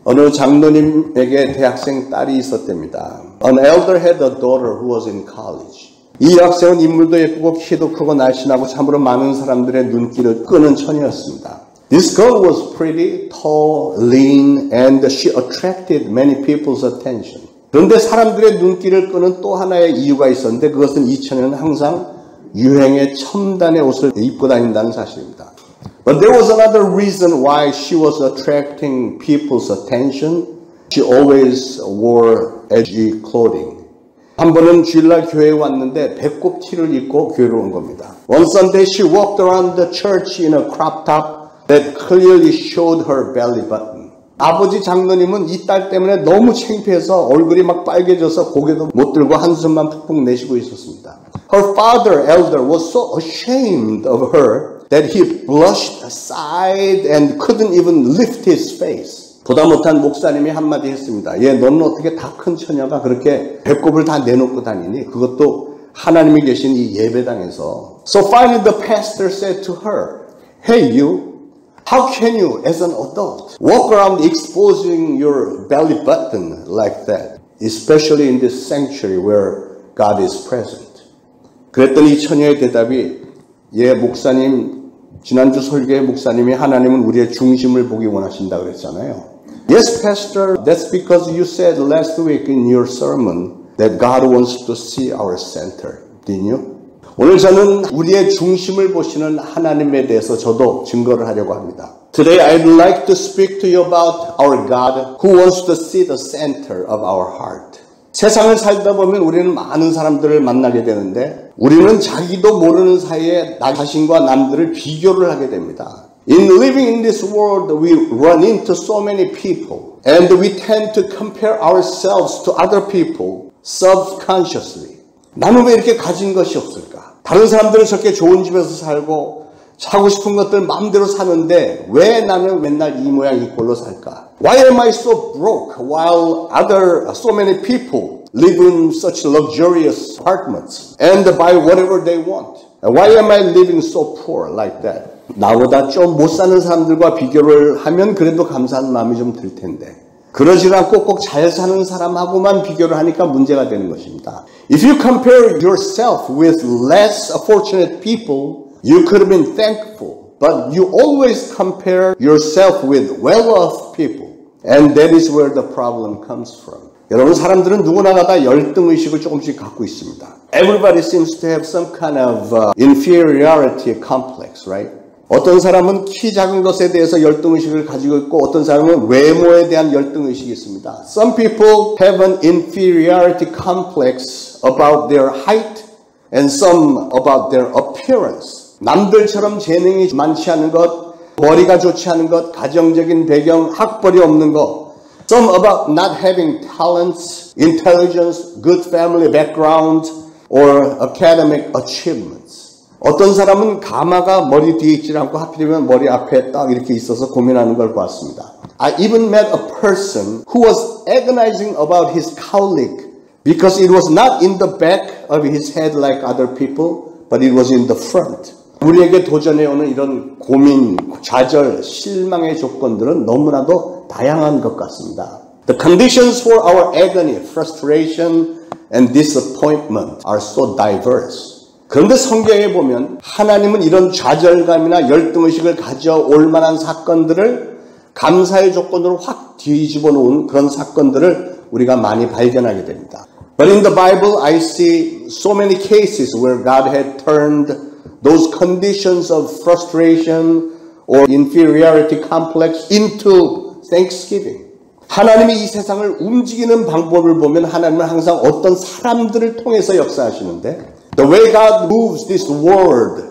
어느 장로님에게 대학생 딸이 있었답니다. An elder had a daughter who was in college. 이 여학생은 인물도 예쁘고 키도 크고 날씬하고 참으로 많은 사람들의 눈길을 끄는 처녀였습니다. This girl was pretty, tall, lean, and she attracted many people's attention. 그런데 사람들의 눈길을 끄는 또 하나의 이유가 있었는데 그것은 이 처녀는 항상 유행의 첨단의 옷을 입고 다닌다는 사실입니다. But there was another reason why she was attracting people's attention. She always wore edgy clothing. 한 번은 주일날 교회에 왔는데 배꼽 티를 입고 교회로 온 겁니다. One Sunday she walked around the church in a crop top that clearly showed her belly button. 아버지 장로님은 이 딸 때문에 너무 창피해서 얼굴이 막 빨개져서 고개도 못 들고 한숨만 푹푹 내쉬고 있었습니다. Her father, elder, was so ashamed of her that he blushed, sighed, and couldn't even lift his face. 보다 못한 목사님이 한마디 했습니다. 너는 어떻게 다 큰 처녀가 그렇게 배꼽을 다 내놓고 다니니? 그것도 하나님이 계신 이 예배당에서. So finally the pastor said to her, Hey you, how can you as an adult walk around exposing your belly button like that? Especially in this sanctuary where God is present. 그랬더니 이 처녀의 대답이 목사님, 지난주 설교의 목사님이 하나님은 우리의 중심을 보기 원하신다 그랬잖아요. Yes, Pastor, that's because you said last week in your sermon that God wants to see our center. Didn't you? 오늘 저는 우리의 중심을 보시는 하나님에 대해서 저도 증거를 하려고 합니다. Today I'd like to speak to you about our God who wants to see the center of our heart. 세상을 살다 보면 우리는 많은 사람들을 만나게 되는데 우리는 자기도 모르는 사이에 나 자신과 남들을 비교를 하게 됩니다. In living in this world, we run into so many people and we tend to compare ourselves to other people subconsciously. 나는 왜 이렇게 가진 것이 없을까? 다른 사람들은 저렇게 좋은 집에서 살고 사고 싶은 것들 마음대로 사는데 왜 나는 맨날 이 모양 이 꼴로 살까? Why am I so broke while so many people live in such luxurious apartments and buy whatever they want? Why am I living so poor like that? 나보다 좀 못 사는 사람들과 비교를 하면 그래도 감사한 마음이 좀 들 텐데 그러지 않고 꼭 잘 사는 사람하고만 비교를 하니까 문제가 되는 것입니다. If you compare yourself with less fortunate people, you could have been thankful, but you always compare yourself with well-off people, and that is where the problem comes from. 여러분 사람들은 누구나 다 열등의식을 조금씩 갖고 있습니다. Everybody seems to have some kind of inferiority complex, right? 어떤 사람은 키 작은 것에 대해서 열등의식을 가지고 있고 어떤 사람은 외모에 대한 열등의식이 있습니다. Some people have an inferiority complex about their height and some about their appearance. 남들처럼 재능이 많지 않은 것, 머리가 좋지 않은 것, 가정적인 배경, 학벌이 없는 것. Some about not having talents, intelligence, good family background, or academic achievements. 어떤 사람은 가마가 머리 뒤에 있지 않고 하필이면 머리 앞에 딱 이렇게 있어서 고민하는 걸 봤습니다. I even met a person who was agonizing about his cowlick because it was not in the back of his head like other people, but it was in the front. 우리에게 도전해오는 이런 고민, 좌절, 실망의 조건들은 너무나도 다양한 것 같습니다. The conditions for our agony, frustration, and disappointment are so diverse. 그런데 성경에 보면 하나님은 이런 좌절감이나 열등의식을 가져올 만한 사건들을 감사의 조건으로 확 뒤집어 놓은 그런 사건들을 우리가 많이 발견하게 됩니다. But in the Bible, I see so many cases where God had turned those conditions of frustration or inferiority complex into thanksgiving. 하나님이 이 세상을 움직이는 방법을 보면 하나님은 항상 어떤 사람들을 통해서 역사하시는데 The way God moves this world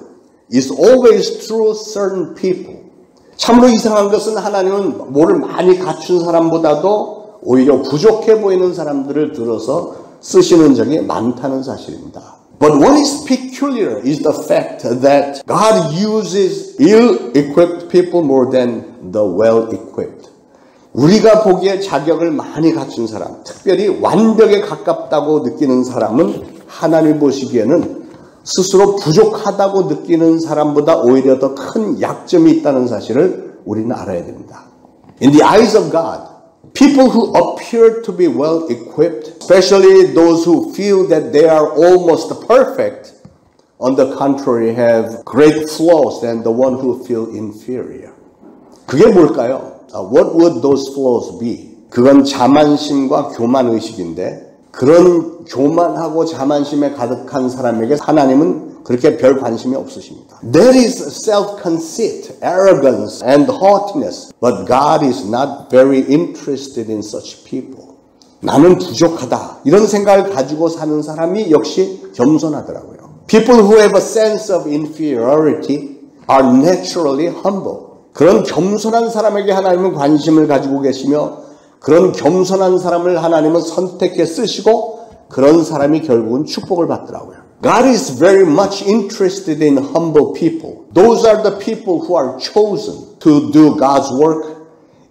is always through certain people. 참으로 이상한 것은 하나님은 뭐를 많이 갖춘 사람보다도 오히려 부족해 보이는 사람들을 들어서 쓰시는 적이 많다는 사실입니다. But what is peculiar is the fact that God uses ill-equipped people more than the well-equipped. 우리가 보기에 자격을 많이 갖춘 사람, 특별히 완벽에 가깝다고 느끼는 사람은 하나님 보시기에는 스스로 부족하다고 느끼는 사람보다 오히려 더 큰 약점이 있다는 사실을 우리는 알아야 됩니다. In the eyes of God, People who appear to be well equipped, especially those who feel that they are almost perfect, on the contrary, have great flaws than the one who feel inferior. 그게 뭘까요? What would those flaws be? 그건 자만심과 교만의식인데 그런 교만하고 자만심에 가득한 사람에게 하나님은 그렇게 별 관심이 없으십니다. There is self-conceit, arrogance, and haughtiness, but God is not very interested in such people. 나는 부족하다 이런 생각을 가지고 사는 사람이 역시 겸손하더라고요. People who have a sense of inferiority are naturally humble. 그런 겸손한 사람에게 하나님은 관심을 가지고 계시며 그런 겸손한 사람을 하나님은 선택해 쓰시고 그런 사람이 결국은 축복을 받더라고요. God is very much interested in humble people. Those are the people who are chosen to do God's work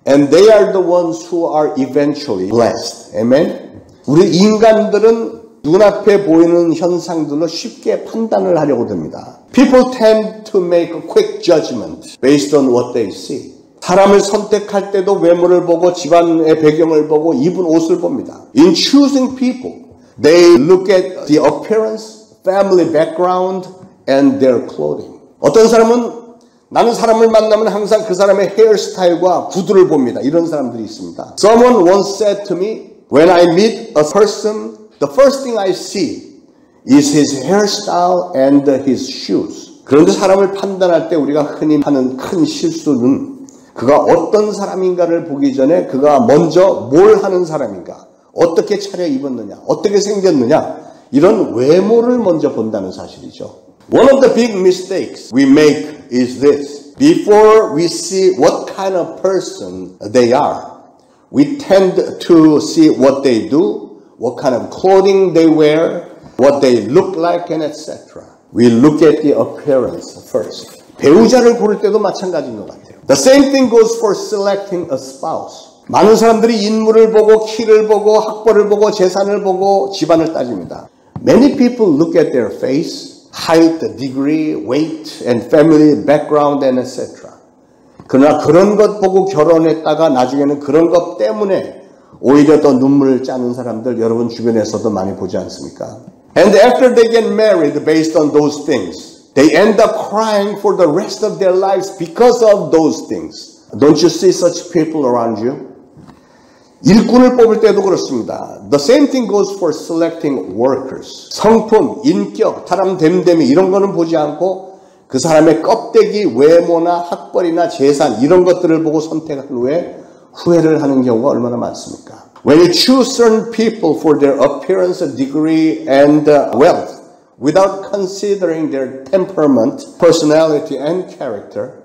and they are the ones who are eventually blessed. Amen? 우리 인간들은 눈앞에 보이는 현상들로 쉽게 판단을 하려고 듭니다. People tend to make a quick judgment based on what they see. 사람을 선택할 때도 외모를 보고 집안의 배경을 보고 입은 옷을 봅니다. In choosing people, they look at the appearance, family background, and their clothing. 어떤 사람은 나는 사람을 만나면 항상 그 사람의 헤어스타일과 구두를 봅니다. 이런 사람들이 있습니다. Someone once said to me, when I meet a person, the first thing I see is his hairstyle and his shoes. 그런데 사람을 판단할 때 우리가 흔히 하는 큰 실수는 그가 어떤 사람인가를 보기 전에 그가 먼저 뭘 하는 사람인가, 어떻게 차려입었느냐, 어떻게 생겼느냐 이런 외모를 먼저 본다는 사실이죠. One of the big mistakes we make is this. Before we see what kind of person they are, we tend to see what they do, what kind of clothing they wear, what they look like, and etc. We look at the appearance first. 배우자를 고를 때도 마찬가지인 것 같아요. The same thing goes for selecting a spouse. 많은 사람들이 인물을 보고 키를 보고 학벌을 보고 재산을 보고 집안을 따집니다. Many people look at their face, height, degree, weight, and family background, and etc. 그러나 그런 것 보고 결혼했다가 나중에는 그런 것 때문에 오히려 더 눈물을 짜는 사람들 여러분 주변에서도 많이 보지 않습니까? And after they get married based on those things, they end up crying for the rest of their lives because of those things. Don't you see such people around you? 일꾼을 뽑을 때도 그렇습니다. The same thing goes for selecting workers. 성품, 인격, 사람 됨됨이 이런 거는 보지 않고 그 사람의 껍데기, 외모나 학벌이나 재산 이런 것들을 보고 선택한 후에 후회를 하는 경우가 얼마나 많습니까? When you choose certain people for their appearance, degree, and wealth, without considering their temperament, personality, and character,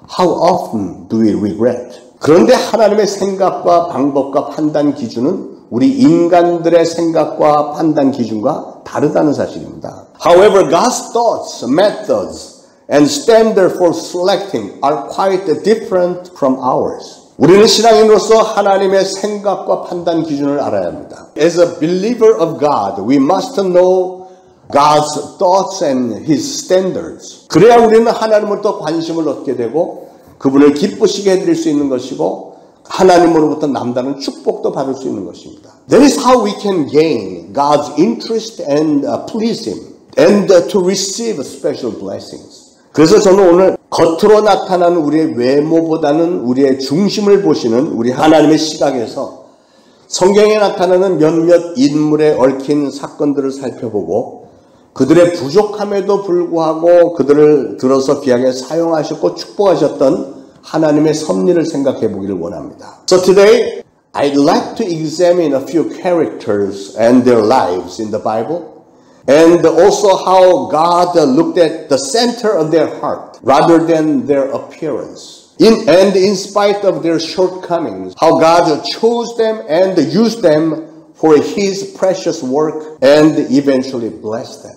how often do we regret? 그런데 하나님의 생각과 방법과 판단 기준은 우리 인간들의 생각과 판단 기준과 다르다는 사실입니다. However, God's thoughts, methods, and standard for selecting are quite different from ours. 우리는 신앙인으로서 하나님의 생각과 판단 기준을 알아야 합니다. As a believer of God, we must know God's thoughts and His standards. 그래야 우리는 하나님으로부터 관심을 얻게 되고 그분을 기쁘시게 해드릴 수 있는 것이고 하나님으로부터 남다른 축복도 받을 수 있는 것입니다. That is how we can gain God's interest and please Him and to receive special blessings. 그래서 저는 오늘 겉으로 나타나는 우리의 외모보다는 우리의 중심을 보시는 우리 하나님의 시각에서 성경에 나타나는 몇몇 인물에 얽힌 사건들을 살펴보고 그들의 부족함에도 불구하고 그들을 들어서 귀하게 사용하셨고 축복하셨던 하나님의 섭리를 생각해 보기를 원합니다. So today, I'd like to examine a few characters and their lives in the Bible. And also how God looked at the center of their heart rather than their appearance. And in spite of their shortcomings, how God chose them and used them for His precious work and eventually blessed them.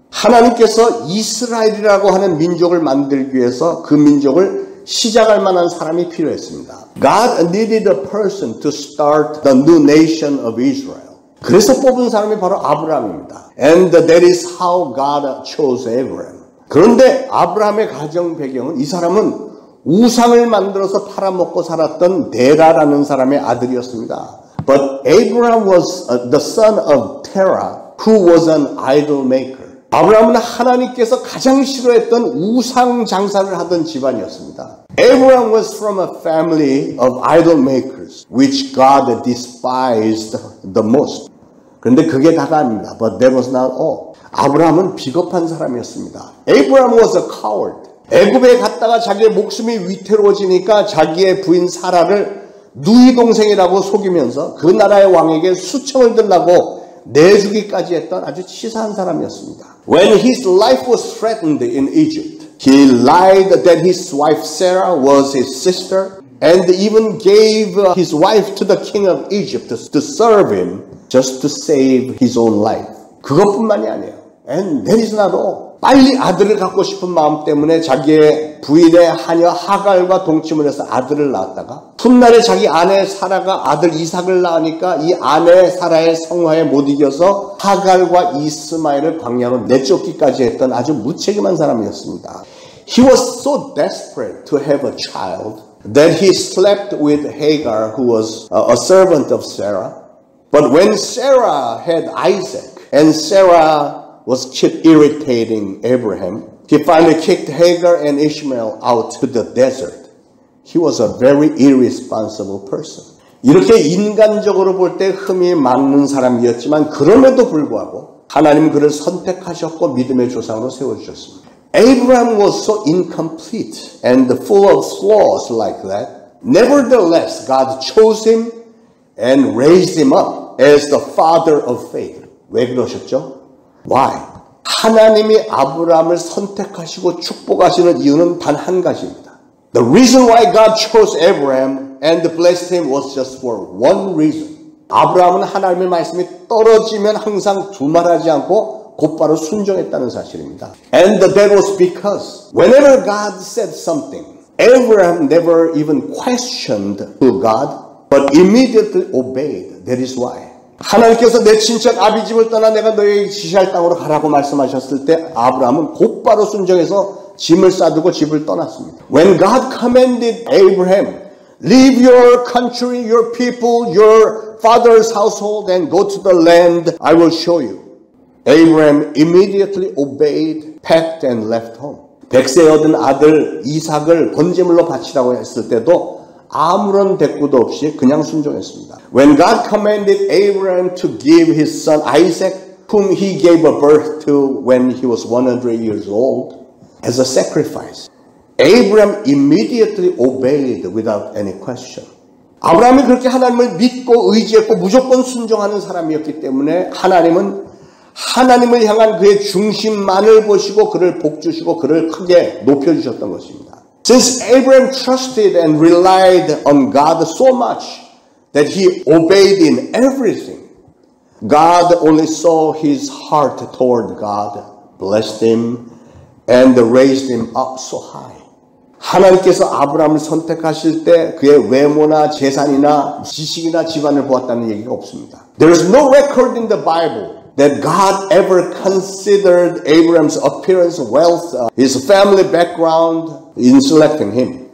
하나님께서 이스라엘이라고 하는 민족을 만들기 위해서 그 민족을 시작할 만한 사람이 필요했습니다. God needed a person to start the new nation of Israel. 그래서 뽑은 사람이 바로 아브라함입니다. And that is how God chose Abraham. 그런데 아브라함의 가정 배경은 이 사람은 우상을 만들어서 팔아먹고 살았던 데라라는 사람의 아들이었습니다. But Abraham was the son of Terah, who was an idol maker. 아브라함은 하나님께서 가장 싫어했던 우상 장사를 하던 집안이었습니다. Abraham was from a family of idol makers, which God despised the most. 그런데 그게 다가 아닙니다. But that was not all. 아브라함은 비겁한 사람이었습니다. Abraham was a coward. 애굽에 갔다가 자기의 목숨이 위태로워지니까 자기의 부인 사라를 누이 동생이라고 속이면서 그 나라의 왕에게 수청을 들라고 내주기까지 했던 아주 치사한 사람이었습니다. When his life was threatened in Egypt, he lied that his wife Sarah was his sister and even gave his wife to the king of Egypt to serve him just to save his own life. 그것뿐만이 아니에요. And that is not all. 빨리 아들을 갖고 싶은 마음 때문에 자기의 부인의 하녀 하갈과 동침을 해서 아들을 낳았다가 훗날에 자기 아내 사라가 아들 이삭을 낳으니까 이 아내 사라의 성화에 못 이겨서 하갈과 이스마엘을 광야로 내쫓기까지 했던 아주 무책임한 사람이었습니다. He was so desperate to have a child that he slept with Hagar, who was a servant of Sarah. But when Sarah had Isaac and Sarah was kept irritating Abraham, he finally kicked Hagar and Ishmael out to the desert. He was a very irresponsible person. 이렇게 인간적으로 볼 때 흠이 많은 사람이었지만 그럼에도 불구하고 하나님 그를 선택하셨고 믿음의 조상으로 세워주셨습니다. Abraham was so incomplete and full of flaws like that. Nevertheless, God chose him and raised him up as the father of faith. 왜 그러셨죠? Why? 하나님이 아브라함을 선택하시고 축복하시는 이유는 단 한 가지입니다. The reason why God chose Abraham and blessed him was just for one reason. 아브라함은 하나님의 말씀이 떨어지면 항상 두말하지 않고 곧바로 순종했다는 사실입니다. And that was because whenever God said something, Abraham never even questioned to God, but immediately obeyed. That is why. 하나님께서 내 친척 아비집을 떠나 내가 너에게 지시할 땅으로 가라고 말씀하셨을 때 아브라함은 곧바로 순종해서 짐을 싸두고 집을 떠났습니다. When God commanded Abraham, leave your country, your people, your father's household and go to the land I will show you. Abraham immediately obeyed, packed and left home. 백세 얻은 아들 이삭을 번제물로 바치라고 했을 때도 아무런 대꾸도 없이 그냥 순종했습니다. When God commanded Abraham to give his son Isaac, whom he gave a birth to when he was 100 years old, as a sacrifice, Abraham immediately obeyed without any question. 아브라함이 그렇게 하나님을 믿고 의지했고 무조건 순종하는 사람이었기 때문에 하나님은 하나님을 향한 그의 중심만을 보시고 그를 복주시고 그를 크게 높여주셨던 것입니다. Since Abraham trusted and relied on God so much that he obeyed in everything, God only saw his heart toward God, blessed him, and raised him up so high. 하나님께서 아브라함을 선택하실 때 그의 외모나 재산이나 지식이나 집안을 보았다는 얘기가 없습니다. There is no record in the Bible that God ever considered Abraham's appearance, wealth, his family background in selecting him.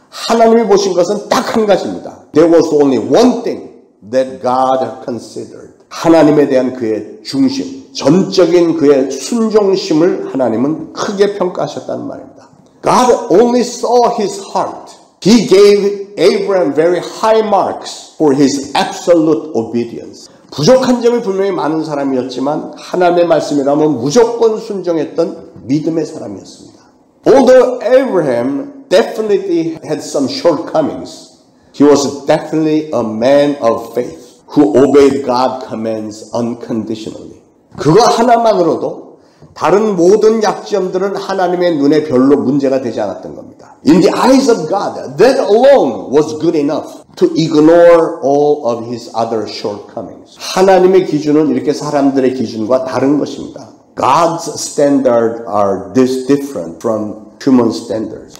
하나님이 보신 것은 딱 한 가지입니다. There was only one thing that God considered. 하나님에 대한 그의 중심, 전적인 그의 순종심을 하나님은 크게 평가하셨다는 말입니다. God only saw his heart. He gave Abraham very high marks for his absolute obedience. 부족한 점이 분명히 많은 사람이었지만 하나님의 말씀이라면 무조건 순종했던 믿음의 사람이었습니다. Although Abraham definitely had some shortcomings, he was definitely a man of faith who obeyed God's commands unconditionally. 그거 하나만으로도 다른 모든 약점들은 하나님의 눈에 별로 문제가 되지 않았던 겁니다. In the eyes of God, that alone was good enough to ignore all of his other shortcomings. 하나님의 기준은 이렇게 사람들의 기준과 다른 것입니다. God's standards are this different from human standards.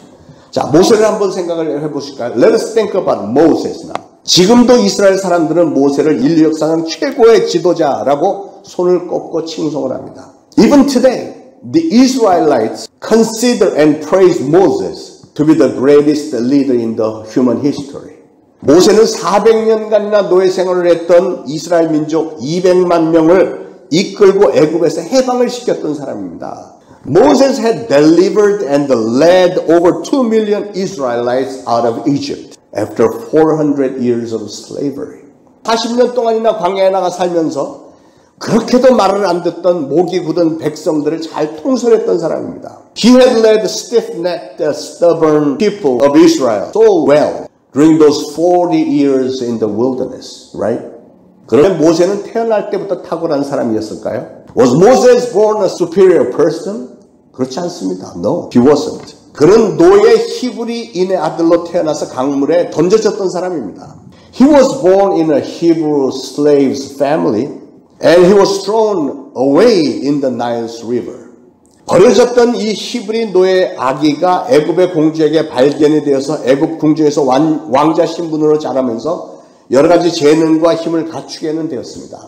자, 모세를 한번 생각을 해보실까요? Let us think about Moses now. 지금도 이스라엘 사람들은 모세를 인류 역사상 최고의 지도자라고 손을 꼽고 칭송을 합니다. Even today, the Israelites consider and praise Moses to to be the greatest leader in the human history. 모세는 400년간이나 노예 생활을 했던 이스라엘 민족 200만 명을 이끌고 애굽에서 해방을 시켰던 사람입니다. Moses had delivered and led over 2 million Israelites out of Egypt after 400 years of slavery. 40년 동안이나 광야에 나가 살면서 그렇게도 말을 안 듣던 목이 굳은 백성들을 잘 통솔했던 사람입니다. He had led stiff-necked, stubborn people of Israel so well during those 40 years in the wilderness, right? 그러면 모세는 태어날 때부터 탁월한 사람이었을까요? Was Moses born a superior person? 그렇지 않습니다. No, he wasn't. 그는 노예 히브리인의 아들로 태어나서 강물에 던져졌던 사람입니다. He was born in a Hebrew slave's family and he was thrown away in the Nile River. 버려졌던 이 히브리 노예 아기가 애굽의 공주에게 발견이 되어서 애굽 궁중에서 왕자 신분으로 자라면서 여러 가지 재능과 힘을 갖추게는 되었습니다.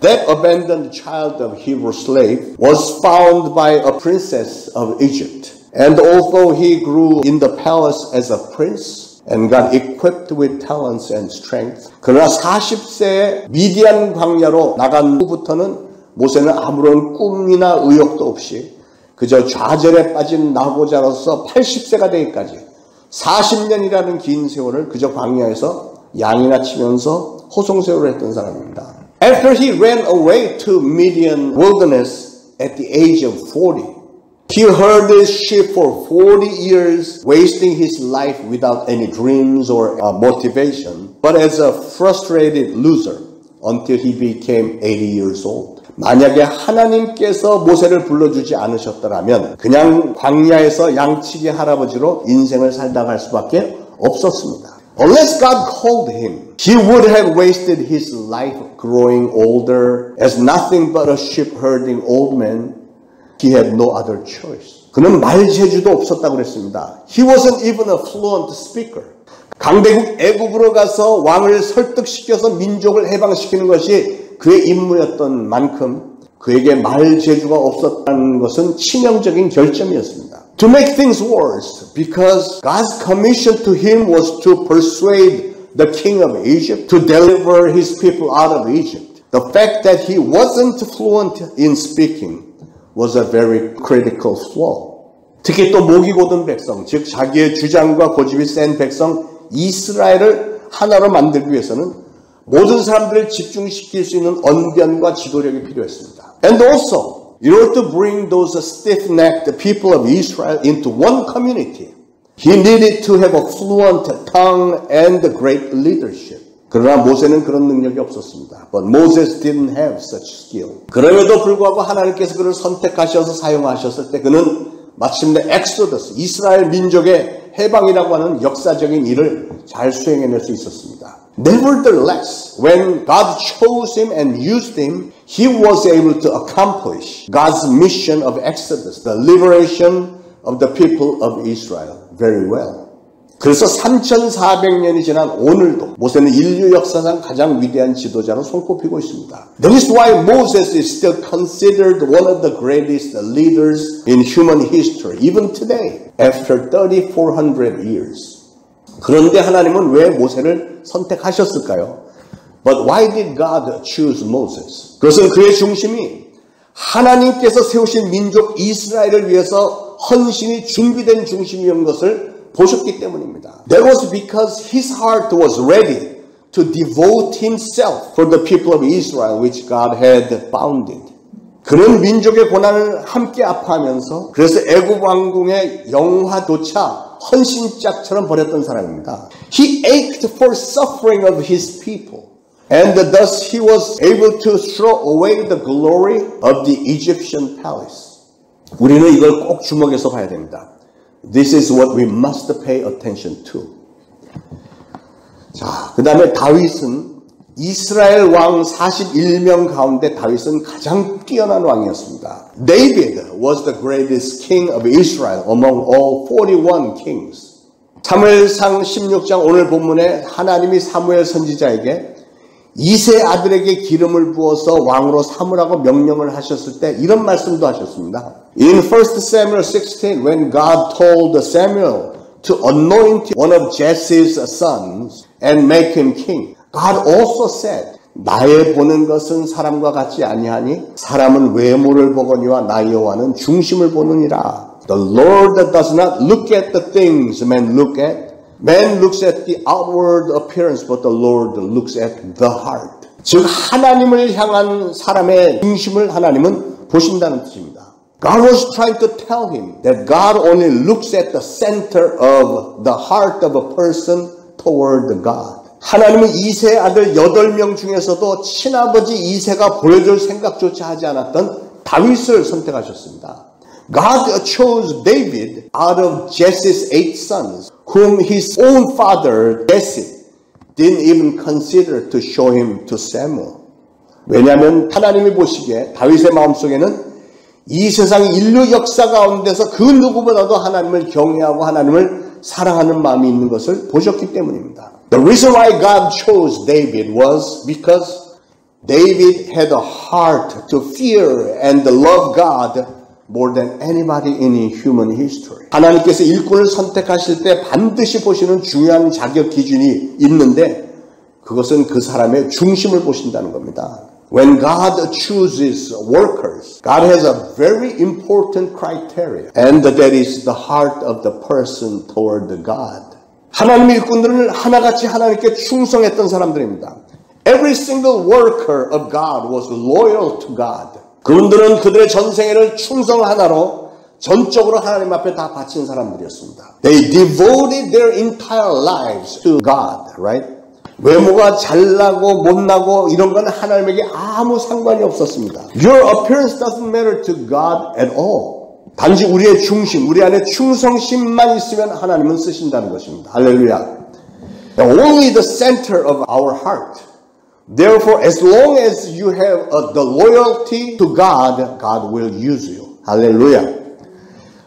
That abandoned child of Hebrew slave was found by a princess of Egypt. And although he grew in the palace as a prince and got equipped with talents and strength, 그러나 40세에 미디안 광야로 나간 후부터는 모세는 아무런 꿈이나 의욕도 없이 그저 좌절에 빠진 나고자로서 80세가 되기까지 40년이라는 긴 세월을 그저 광야에서 양이나 치면서 호송세월을 했던 사람입니다. After he ran away to Midian wilderness at the age of 40, he herded his sheep for 40 years, wasting his life without any dreams or motivation, but as a frustrated loser until he became 80 years old. 만약에 하나님께서 모세를 불러주지 않으셨더라면 그냥 광야에서 양치기 할아버지로 인생을 살다 갈 수밖에 없었습니다. Unless God called him, he would have wasted his life growing older as nothing but a sheep herding old man. He had no other choice. 그는 말 재주도 없었다고 그랬습니다. He wasn't even a fluent speaker. 강대국 애굽으로 가서 왕을 설득시켜서 민족을 해방시키는 것이 그의 임무였던 만큼 그에게 말 재주가 없었다는 것은 치명적인 결점이었습니다. To make things worse, because God's commission to him was to persuade the king of Egypt to deliver his people out of Egypt. The fact that he wasn't fluent in speaking was a very critical flaw. 특히 또 목이 곧은 백성, 즉 자기의 주장과 고집이 센 백성 이스라엘을 하나로 만들기 위해서는 모든 사람들을 집중시킬 수 있는 언변과 지도력이 필요했습니다. And also, in order to bring those stiff-necked people of Israel into one community, he needed to have a fluent tongue and great leadership. 그러나 모세는 그런 능력이 없었습니다. But Moses didn't have such skill. 그럼에도 불구하고 하나님께서 그를 선택하셔서 사용하셨을 때 그는 마침내 엑소더스, 이스라엘 민족의 해방이라고 하는 역사적인 일을 잘 수행해낼 수 있었습니다. Nevertheless, when God chose him and used him, he was able to accomplish God's mission of Exodus, the liberation of the people of Israel, very well. 그래서 3,400년이 지난 오늘도 모세는 인류 역사상 가장 위대한 지도자로 손꼽히고 있습니다. That is why Moses is still considered one of the greatest leaders in human history, even today, after 3,400 years. 그런데 하나님은 왜 모세를 선택하셨을까요? But why did God choose Moses? 그것은 그의 중심이 하나님께서 세우신 민족 이스라엘을 위해서 헌신이 준비된 중심이었던 것을 보셨기 때문입니다. That was because his heart was ready to devote himself for the people of Israel which God had founded. 그런 민족의 고난을 함께 아파하면서 그래서 애굽 왕궁의 영화조차 헌신짝처럼 버렸던 사람입니다. He ached for suffering of his people. And thus he was able to throw away the glory of the Egyptian palace. 우리는 이걸 꼭 주목해서 봐야 됩니다. This is what we must pay attention to. 자, 그 다음에 다윗은 이스라엘 왕 41명 가운데 다윗은 가장 뛰어난 왕이었습니다. David was the greatest king of Israel among all 41 kings. 사무엘상 16장 오늘 본문에 하나님이 사무엘 선지자에게 이세 아들에게 기름을 부어서 왕으로 삼으라고 명령을 하셨을 때 이런 말씀도 하셨습니다. In 1 Samuel 16, when God told Samuel to anoint one of Jesse's sons and make him king. God also said, 나의 보는 것은 사람과 같지 아니하니 사람은 외모를 보거니와 나 여호와는 중심을 보느니라. The Lord does not look at the things man looks at the outward appearance, but the Lord looks at the heart. 즉 하나님을 향한 사람의 중심을 하나님은 보신다는 뜻입니다. God was trying to tell him that God only looks at the center of the heart of a person toward God. 하나님은 이세 아들 8명 중에서도 친아버지 이세가 보여줄 생각조차 하지 않았던 다윗을 선택하셨습니다. God chose David out of Jesse's 8 sons, whom his own father Jesse didn't even consider to show him to Samuel. 왜냐하면 하나님이 보시기에 다윗의 마음속에는 이 세상 인류 역사 가운데서 그 누구보다도 하나님을 경외하고 하나님을 사랑하는 마음이 있는 것을 보셨기 때문입니다. The reason why God chose David was because David had a heart to fear and love God more than anybody in human history. 하나님께서 일꾼을 선택하실 때 반드시 보시는 중요한 자격 기준이 있는데 그것은 그 사람의 중심을 보신다는 겁니다. When God chooses workers, God has a very important criteria, and that is the heart of the person toward God. 하나님의 일꾼들은 하나같이 하나님께 충성했던 사람들입니다. Every single worker of God was loyal to God. 그분들은 그들의 전생애를 충성 하나로 전적으로 하나님 앞에 다 바친 사람들이었습니다. They devoted their entire lives to God, right? 외모가 잘나고 못나고 이런 건 하나님에게 아무 상관이 없었습니다. Your appearance doesn't matter to God at all. 단지 우리의 중심, 우리 안에 충성심만 있으면 하나님은 쓰신다는 것입니다. 할렐루야. Only the center of our heart. Therefore, as long as you have the loyalty to God, God will use you. 할렐루야.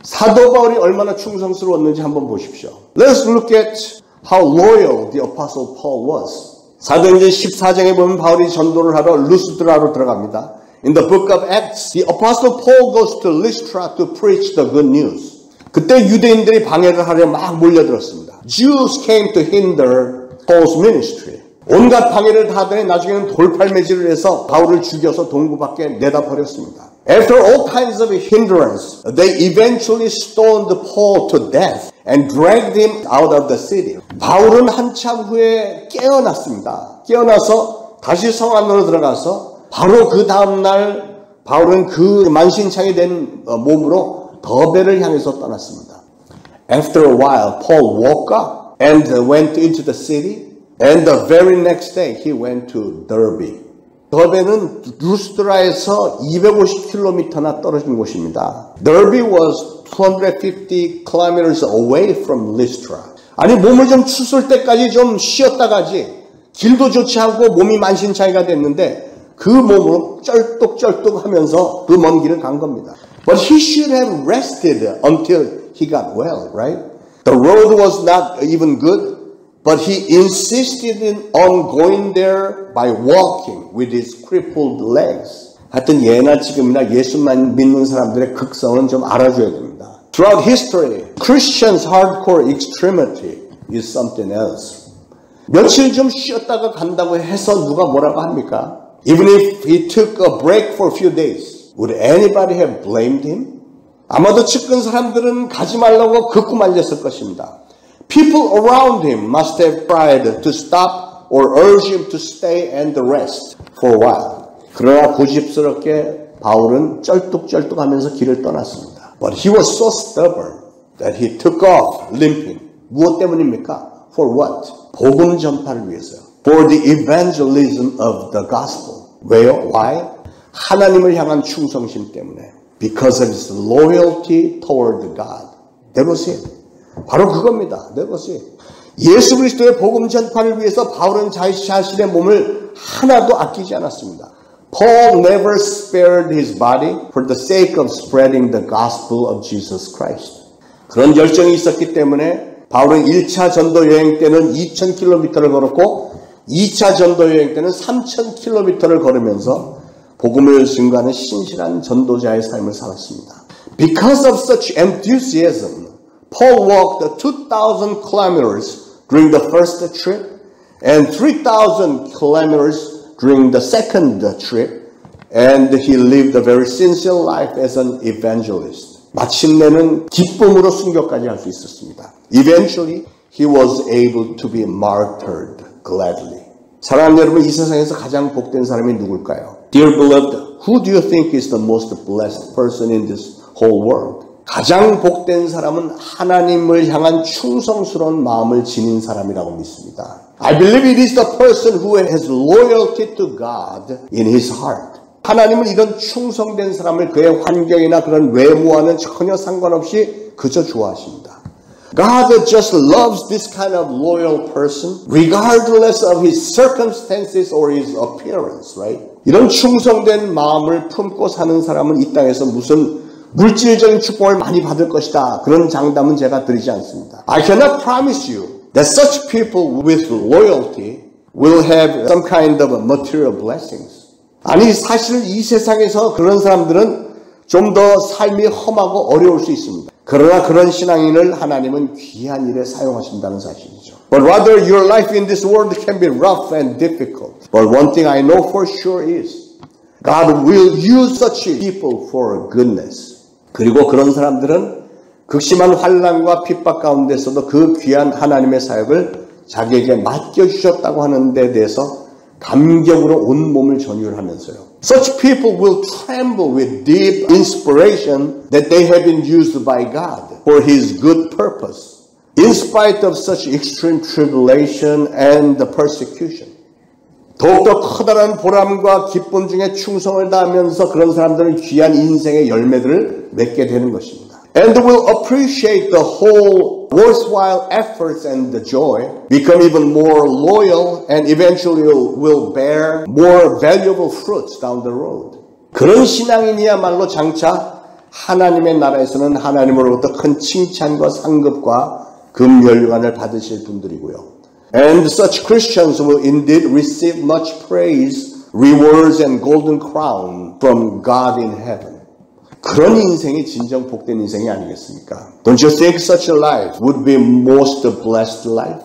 사도 바울이 얼마나 충성스러웠는지 한번 보십시오. Let's look at how loyal the apostle Paul was. 사도행전 14장에 보면 바울이 전도를 하러 루스드라로 들어갑니다. In the book of Acts, the apostle Paul goes to Lystra to preach the good news. 그때 유대인들이 방해를 하려 막 몰려들었습니다. Jews came to hinder Paul's ministry. 온갖 방해를 다 하더니 나중에는 돌팔매질을 해서 바울을 죽여서 동굴 밖에 내다 버렸습니다. After all kinds of hindrance, they eventually stoned Paul to death and dragged him out of the city. 바울은 한참 후에 깨어났습니다. 깨어나서 다시 성 안으로 들어가서 바로 그 다음날 바울은 그 만신창이 된 몸으로 더베를 향해서 떠났습니다. After a while, Paul woke up and went into the city. And the very next day, he went to Derbe. 더베는 루스드라에서 250km나 떨어진 곳입니다. Derbe was 250 kilometers away from Lystra. 아니 몸을 좀 추스를 때까지 좀 쉬었다 가지. 길도 좋지 않고 몸이 만신창이가 됐는데 그 몸으로 쩔뚝쩔뚝 하면서 그 먼 길을 간 겁니다. But he should have rested until he got well, right? The road was not even good. But he insisted on going there by walking with his crippled legs. 하여튼 예나 지금이나 예수만 믿는 사람들의 극성은 좀 알아줘야 됩니다. Throughout history, Christians' hardcore extremity is something else. 며칠 좀 쉬었다가 간다고 해서 누가 뭐라고 합니까? Even if he took a break for a few days, would anybody have blamed him? 아마도 측근 사람들은 가지 말라고 극구 말렸을 것입니다. People around him must have tried to stop or urge him to stay and rest for a while. 그러나 고집스럽게 바울은 쩔뚝쩔뚝하면서 길을 떠났습니다. But he was so stubborn that he took off limping. 무엇 때문입니까? For what? 복음 전파를 위해서요. For the evangelism of the gospel. 왜요? Why? 하나님을 향한 충성심 때문에. Because of his loyalty toward God. That was it. 바로 그겁니다. 그것이 예수 그리스도의 복음 전파를 위해서 바울은 자신의 몸을 하나도 아끼지 않았습니다. Paul never spared his body for the sake of spreading the gospel of Jesus Christ. 그런 열정이 있었기 때문에 바울은 1차 전도 여행 때는 2,000km를 걸었고 2차 전도 여행 때는 3,000km를 걸으면서 복음을 증거하는 신실한 전도자의 삶을 살았습니다. Because of such enthusiasm, Paul walked 2,000 kilometers during the first trip and 3,000 kilometers during the second trip, and he lived a very sincere life as an evangelist. 마침내는 기쁨으로 순교까지 할 수 있었습니다. Eventually, he was able to be martyred gladly. 사랑하는 여러분, 이 세상에서 가장 복된 사람이 누굴까요? Dear beloved, who do you think is the most blessed person in this whole world? 가장 복된 사람은 하나님을 향한 충성스러운 마음을 지닌 사람이라고 믿습니다. I believe it is the person who has loyalty to God in his heart. 하나님은 이런 충성된 사람을 그의 환경이나 그런 외모와는 전혀 상관없이 그저 좋아하십니다. God just loves this kind of loyal person regardless of his circumstances or his appearance, right? 이런 충성된 마음을 품고 사는 사람은 이 땅에서 무슨 물질적인 축복을 많이 받을 것이다. 그런 장담은 제가 드리지 않습니다. I cannot promise you that such people with loyalty will have some kind of material blessings. 아니, 사실 이 세상에서 그런 사람들은 좀 더 삶이 험하고 어려울 수 있습니다. 그러나 그런 신앙인을 하나님은 귀한 일에 사용하신다는 사실이죠. But rather your life in this world can be rough and difficult. But one thing I know for sure is God will use such people for goodness. 그리고 그런 사람들은 극심한 환난과 핍박 가운데서도 그 귀한 하나님의 사역을 자기에게 맡겨주셨다고 하는 데 대해서 감격으로 온 몸을 전율하면서요. Such people will tremble with deep inspiration that they have been used by God for His good purpose, in spite of such extreme tribulation and persecution. 더욱더 커다란 보람과 기쁨 중에 충성을 다하면서 그런 사람들은 귀한 인생의 열매들을 맺게 되는 것입니다. And will appreciate the whole worthwhile efforts and the joy, become even more loyal, and eventually will bear more valuable fruits down the road. 그런 신앙인이야말로 장차 하나님의 나라에서는 하나님으로부터 큰 칭찬과 상급과 금멸관을 받으실 분들이고요. And such Christians will indeed receive much praise, rewards, and golden crown from God in heaven. 그런 인생이 진정 복된 인생이 아니겠습니까? Don't you think such a life would be most blessed life?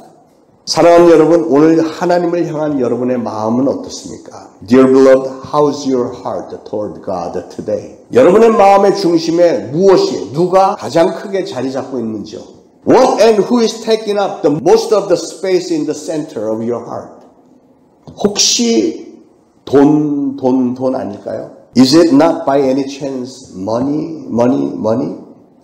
사랑하는 여러분, 오늘 하나님을 향한 여러분의 마음은 어떻습니까? Dear beloved, how's your heart toward God today? 여러분의 마음의 중심에 무엇이, 누가 가장 크게 자리 잡고 있는지요? What and who is taking up the most of the space in the center of your heart? 혹시 돈 아닐까요? Is it not by any chance money?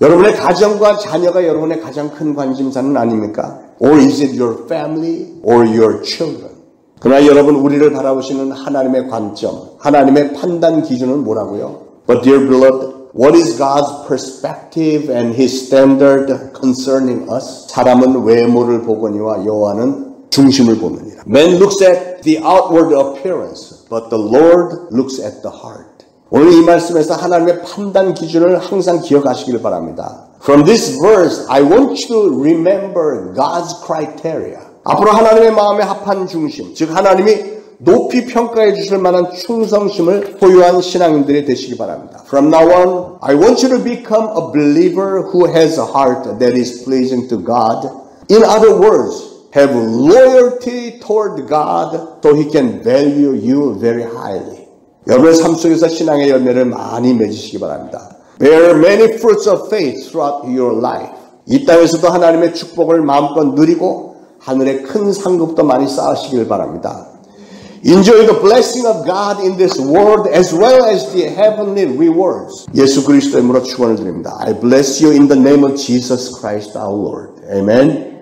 여러분의 가정과 자녀가 여러분의 가장 큰 관심사는 아닙니까? Or is it your family or your children? 그러나 여러분, 우리를 바라보시는 하나님의 관점, 하나님의 판단 기준은 뭐라고요? But dear beloved, what is God's perspective and His standard concerning us? 사람은 외모를 보거니와 여호와는 중심을 보느니라. Man looks at the outward appearance, but the Lord looks at the heart. 오늘 이 말씀에서 하나님의 판단 기준을 항상 기억하시길 바랍니다. From this verse, I want you to remember God's criteria. 앞으로 하나님의 마음에 합한 중심, 즉 하나님이 높이 평가해 주실 만한 충성심을 보유한 신앙인들이 되시기 바랍니다. From now on, I want you to become a believer who has a heart that is pleasing to God. In other words, have loyalty toward God so He can value you very highly. 여러분의 삶 속에서 신앙의 열매를 많이 맺으시기 바랍니다. Bear many fruits of faith throughout your life. 이 땅에서도 하나님의 축복을 마음껏 누리고 하늘의 큰 상급도 많이 쌓으시길 바랍니다. Enjoy the blessing of God in this world as well as the heavenly rewards. 예수 그리스도의 이름으로 축원을 드립니다. I bless you in the name of Jesus Christ our Lord. Amen.